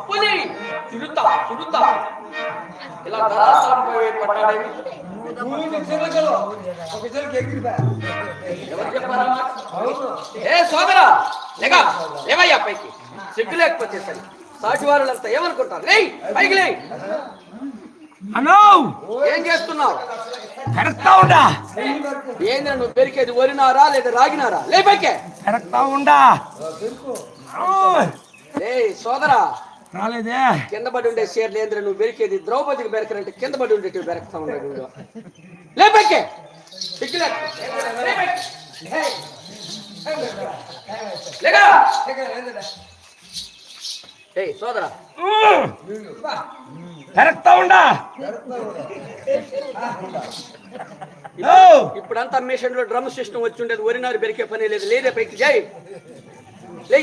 పులి తిరుగుతా తిరుగుతా ఇలా ధరాతలం పోయి పట్టాడేమి ఎవరు చెప్పారమ్మా? ఏ సోదరా లేగా లేవయ్యా పైకి. సిగ్గు లేకపోతే సరే సాటి వారులంతా ఏమనుకుంటారు? లే పైకి లే. అన్నో ఏం చేస్తున్నావు? పెడతా ఉండా. ఏంద్ర నువ్వు పెరికేది? వరినారా లేదా రాగినారా? లే పైకే. పెడతా ఉండా. ఏ సోదరా రాలేదే. కింద పడి ఉండే షేర్లు ఏంద్ర నువ్వు బెరికేది? ద్రౌపదికి బెరకరంటే కింద పడి ఉండేటివి బెరకుతా ఉన్నాడు. లే పైకే. సిగ్గులే. లేగా. ఏ సోదరా పెడతా ఉండా. ఇప్పుడంతా మిషన్ లో డ్రమ్ సిస్టమ్ వచ్చి ఉండేది. వరినారు బెరికే పని లేదు. లేదే పైకి జై లే.